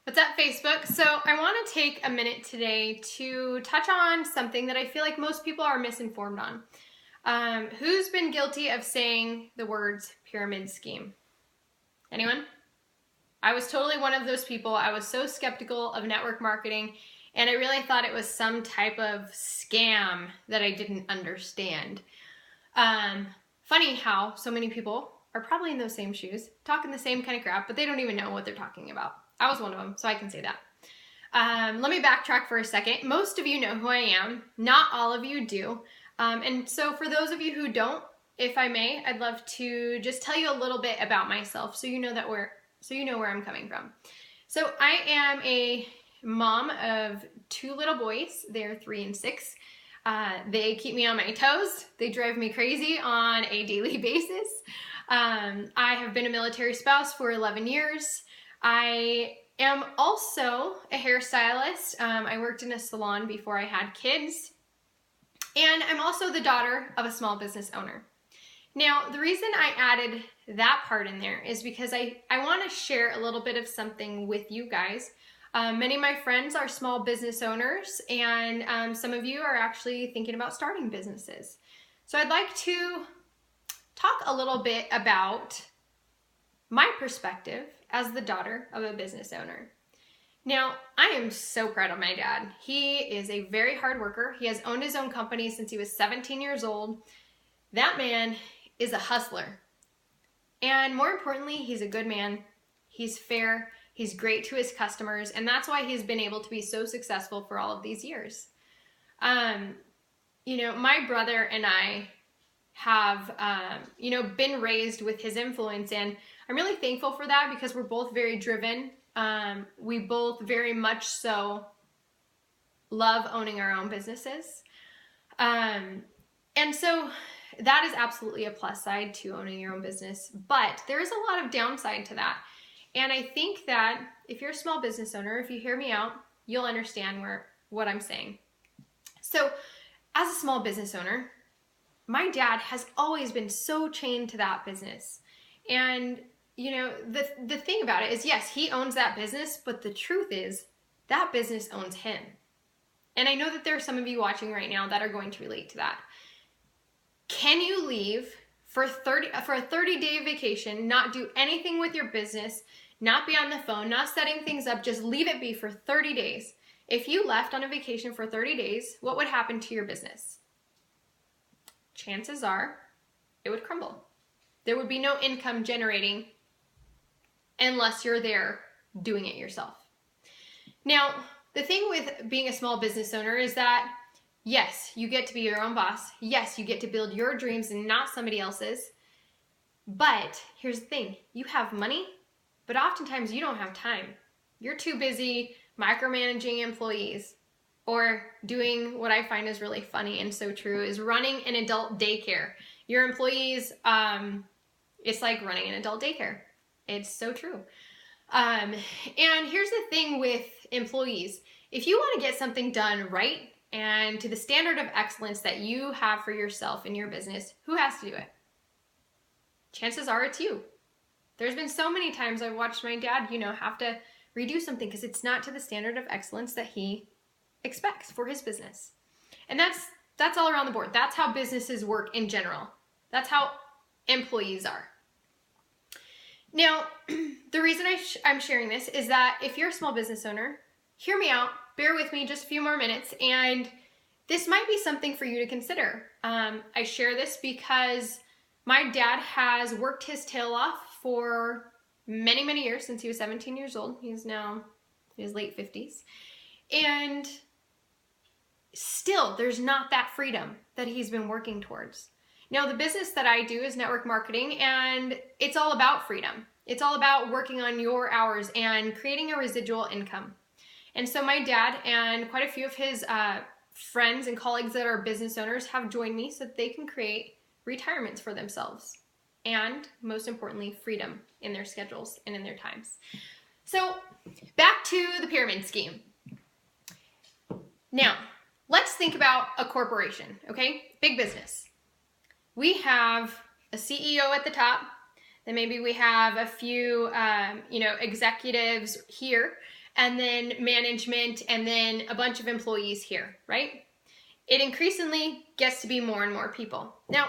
What's up, Facebook? So I want to take a minute today to touch on something that I feel like most people are misinformed on. Who's been guilty of saying the words pyramid scheme? Anyone? I was totally one of those people. I was so skeptical of network marketing, and I really thought it was some type of scam that I didn't understand. Funny how so many people are probably in those same shoes, talking the same kind of crap, but they don't even know what they're talking about. I was one of them, so I can say that. Let me backtrack for a second. Most of you know who I am. Not all of you do. And so for those of you who don't, if I may, I'd love to just tell you a little bit about myself so you know where I'm coming from. So I am a mom of two little boys. They're 3 and 6. They keep me on my toes. They drive me crazy on a daily basis. I have been a military spouse for 11 years. I am also a hairstylist. I worked in a salon before I had kids. And I'm also the daughter of a small business owner. Now, the reason I added that part in there is because I want to share a little bit of something with you guys. Many of my friends are small business owners, and some of you are actually thinking about starting businesses. So I'd like to talk a little bit about my perspective as the daughter of a business owner. Now, I am so proud of my dad. He is a very hard worker. He has owned his own company since he was 17 years old. That man is a hustler. And more importantly, he's a good man. He's fair. He's great to his customers. And that's why he's been able to be so successful for all of these years. My brother and I have, been raised with his influence, and I'm really thankful for that because we're both very driven. We both very much so love owning our own businesses. And so that is absolutely a plus side to owning your own business, but there is a lot of downside to that. And I think that if you're a small business owner, if you hear me out, you'll understand what I'm saying. So as a small business owner, my dad has always been so chained to that business. And, the thing about it is, yes, he owns that business, but the truth is that business owns him. And I know that there are some of you watching right now that are going to relate to that. Can you leave for a 30-day vacation, not do anything with your business, not be on the phone, not setting things up, just leave it be for 30 days? If you left on a vacation for 30 days, what would happen to your business? Chances are it would crumble. There would be no income generating unless you're there doing it yourself. Now, the thing with being a small business owner is that, yes, you get to be your own boss. Yes, you get to build your dreams and not somebody else's. But here's the thing. You have money, but oftentimes you don't have time. You're too busy micromanaging employees or doing what I find is really funny and so true is running an adult daycare. Your employees, it's like running an adult daycare. It's so true. And here's the thing with employees. If you want to get something done right and to the standard of excellence that you have for yourself in your business, who has to do it? Chances are it's you. There's been so many times I've watched my dad, have to redo something because it's not to the standard of excellence that he expects for his business. And that's all around the board. That's how businesses work in general. That's how employees are. Now, the reason I'm sharing this is that if you're a small business owner, hear me out, bear with me just a few more minutes, and this might be something for you to consider. I share this because my dad has worked his tail off for many, many years since he was 17 years old. He's now in his late 50s. And still, there's not that freedom that he's been working towards. Now, the business that I do is network marketing, and it's all about freedom. It's all about working on your hours and creating a residual income. And so my dad and quite a few of his friends and colleagues that are business owners have joined me so that they can create retirements for themselves. And most importantly, freedom in their schedules and in their times. So back to the pyramid scheme. Now, let's think about a corporation, okay? Big business. We have a CEO at the top, then maybe we have a few, executives here, and then management, and then a bunch of employees here, right? It increasingly gets to be more and more people. Now,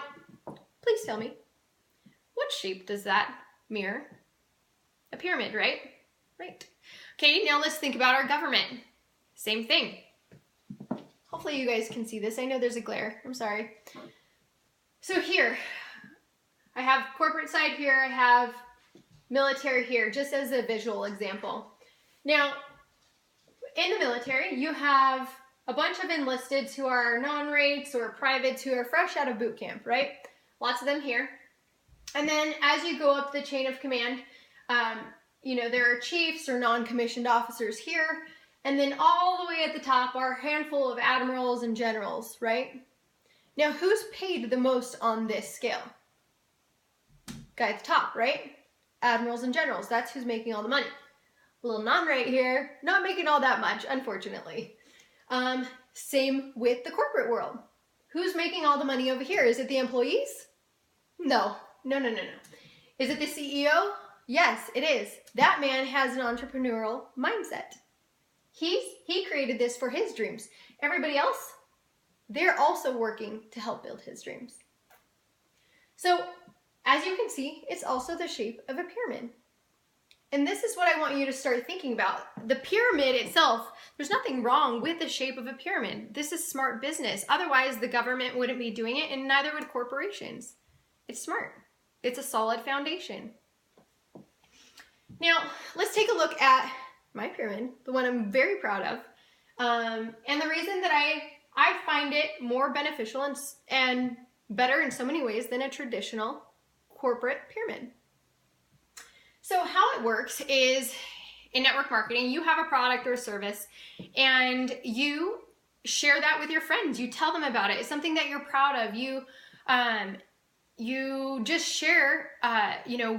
please tell me, what shape does that mirror? A pyramid, right? Right. Okay, now let's think about our government. Same thing. Hopefully you guys can see this. I know there's a glare. I'm sorry. So here, I have corporate side here. I have military here, just as a visual example. Now, in the military, you have a bunch of enlisteds who are non-rates or privates who are fresh out of boot camp, right? Lots of them here. And then as you go up the chain of command, there are chiefs or non-commissioned officers here. And then all the way at the top are a handful of admirals and generals, right? Now, who's paid the most on this scale? Guy at the top, right? Admirals and generals. That's who's making all the money. A little non-rate here, not making all that much, unfortunately. Same with the corporate world. Who's making all the money over here? Is it the employees? No. Is it the CEO? Yes, it is. That man has an entrepreneurial mindset. He created this for his dreams. Everybody else, they're also working to help build his dreams. So, as you can see, it's also the shape of a pyramid. And this is what I want you to start thinking about. The pyramid itself, there's nothing wrong with the shape of a pyramid. This is smart business. Otherwise, the government wouldn't be doing it, and neither would corporations. It's smart. It's a solid foundation. Now, let's take a look at my pyramid, the one I'm very proud of. And the reason that I find it more beneficial and better in so many ways than a traditional corporate pyramid. So how it works is in network marketing, you have a product or a service and you share that with your friends. You tell them about it. It's something that you're proud of. You just share,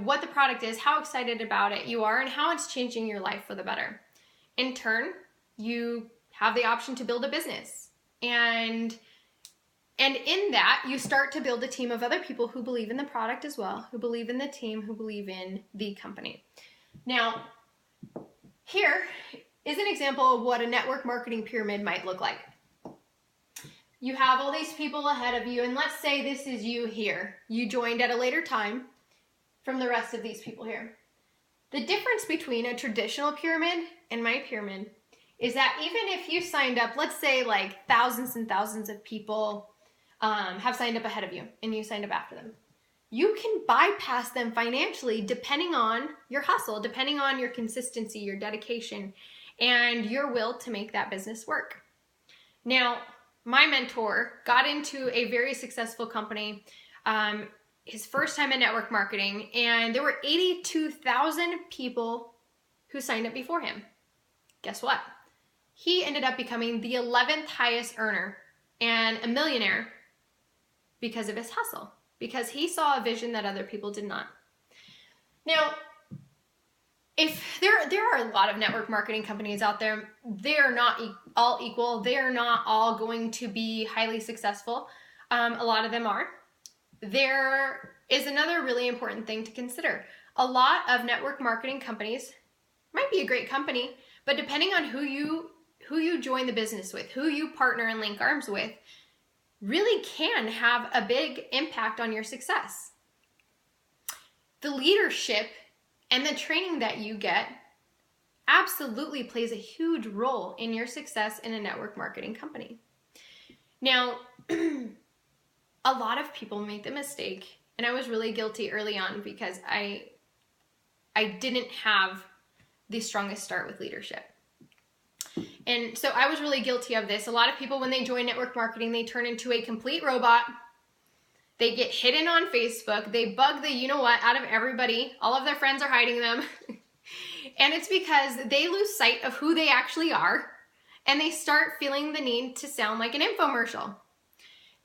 what the product is, how excited about it you are, and how it's changing your life for the better. In turn, you have the option to build a business. And in that, you start to build a team of other people who believe in the product as well, who believe in the team, who believe in the company. Now, here is an example of what a network marketing pyramid might look like. You have all these people ahead of you, and let's say this is you here. You joined at a later time from the rest of these people here. The difference between a traditional pyramid and my pyramid is that even if you signed up, let's say like thousands and thousands of people have signed up ahead of you and you signed up after them, you can bypass them financially depending on your hustle, depending on your consistency, your dedication, and your will to make that business work. Now, my mentor got into a very successful company, his first time in network marketing, and there were 82,000 people who signed up before him. Guess what? He ended up becoming the 11th highest earner and a millionaire because of his hustle, because he saw a vision that other people did not. Now, if there are a lot of network marketing companies out there, they are not all equal. They are not all going to be highly successful. A lot of them are. There is another really important thing to consider. A lot of network marketing companies might be a great company, but depending on who you join the business with, who you partner and link arms with, really can have a big impact on your success. The leadership and the training that you get absolutely plays a huge role in your success in a network marketing company. Now, a lot of people make the mistake, and I was really guilty early on because I didn't have the strongest start with leadership. And so I was really guilty of this. A lot of people, when they join network marketing, they turn into a complete robot. They get hidden on Facebook. They bug the you-know-what out of everybody. All of their friends are hiding them. And it's because they lose sight of who they actually are, and they start feeling the need to sound like an infomercial.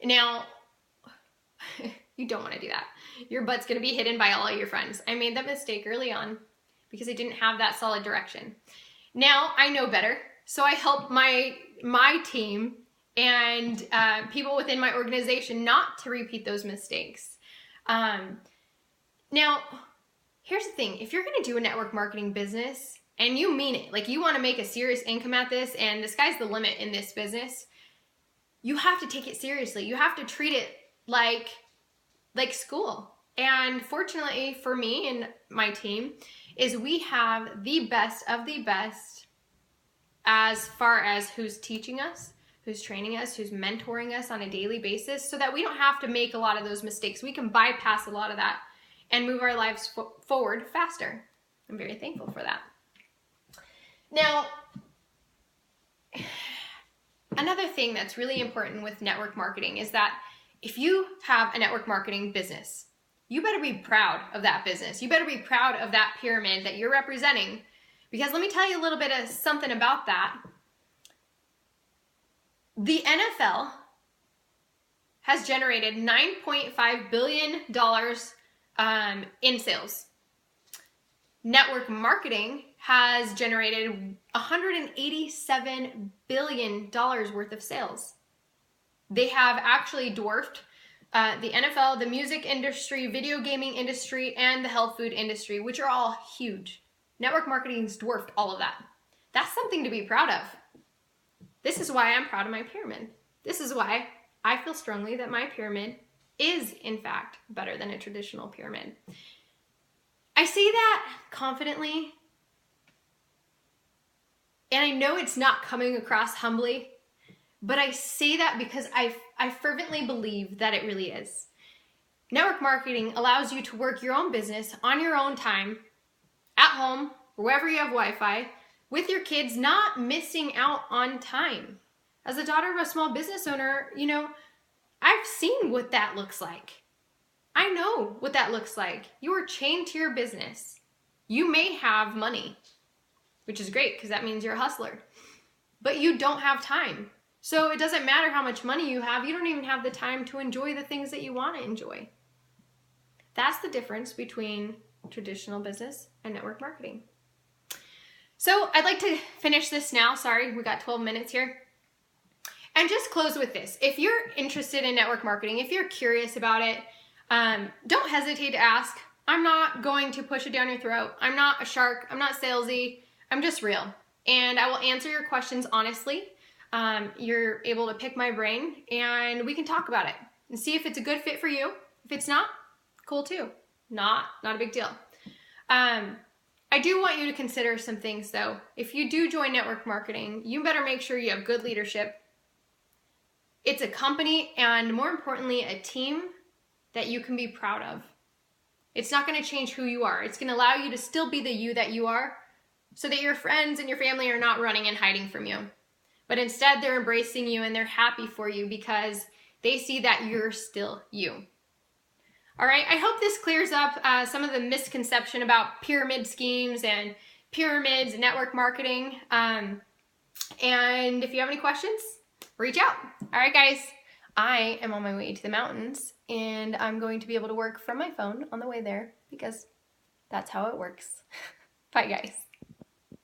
Now, you don't want to do that. Your butt's going to be hidden by all of your friends. I made that mistake early on because I didn't have that solid direction. Now I know better. So I help my team and people within my organization not to repeat those mistakes. Now, here's the thing. If you're going to do a network marketing business, and you mean it, like you want to make a serious income at this, and the sky's the limit in this business, you have to take it seriously. You have to treat it like school. And fortunately for me and my team is we have the best of the best as far as who's teaching us, who's training us, who's mentoring us on a daily basis, so that we don't have to make a lot of those mistakes. We can bypass a lot of that and move our lives forward faster. I'm very thankful for that. Now, another thing that's really important with network marketing is that if you have a network marketing business, you better be proud of that business. You better be proud of that pyramid that you're representing, because let me tell you a little bit of something about that. The NFL has generated $9.5 billion in sales. Network marketing has generated $187 billion worth of sales. They have actually dwarfed the NFL, the music industry, video gaming industry, and the health food industry, which are all huge. Network marketing's dwarfed all of that. That's something to be proud of. This is why I'm proud of my pyramid. This is why I feel strongly that my pyramid is, in fact, better than a traditional pyramid. I say that confidently, and I know it's not coming across humbly, but I say that because I fervently believe that it really is. Network marketing allows you to work your own business on your own time, at home, or wherever you have Wi-Fi, with your kids, not missing out on time. As a daughter of a small business owner, I've seen what that looks like. I know what that looks like. You are chained to your business. You may have money, which is great because that means you're a hustler, but you don't have time. So it doesn't matter how much money you have. You don't even have the time to enjoy the things that you want to enjoy. That's the difference between traditional business and network marketing. So I'd like to finish this now. Sorry, we got 12 minutes here. And just close with this. If you're interested in network marketing, if you're curious about it, don't hesitate to ask. I'm not going to push it down your throat. I'm not a shark. I'm not salesy. I'm just real. And I will answer your questions honestly. You're able to pick my brain and we can talk about it and see if it's a good fit for you. If it's not, cool too. Not a big deal. I do want you to consider some things though. If you do join network marketing, you better make sure you have good leadership. It's a company and more importantly, a team that you can be proud of. It's not going to change who you are. It's going to allow you to still be the you that you are so that your friends and your family are not running and hiding from you. But instead, they're embracing you and they're happy for you because they see that you're still you. All right, I hope this clears up some of the misconception about pyramid schemes and pyramids and network marketing. And if you have any questions, reach out. All right, guys, I am on my way to the mountains and I'm going to be able to work from my phone on the way there because that's how it works. Bye, guys.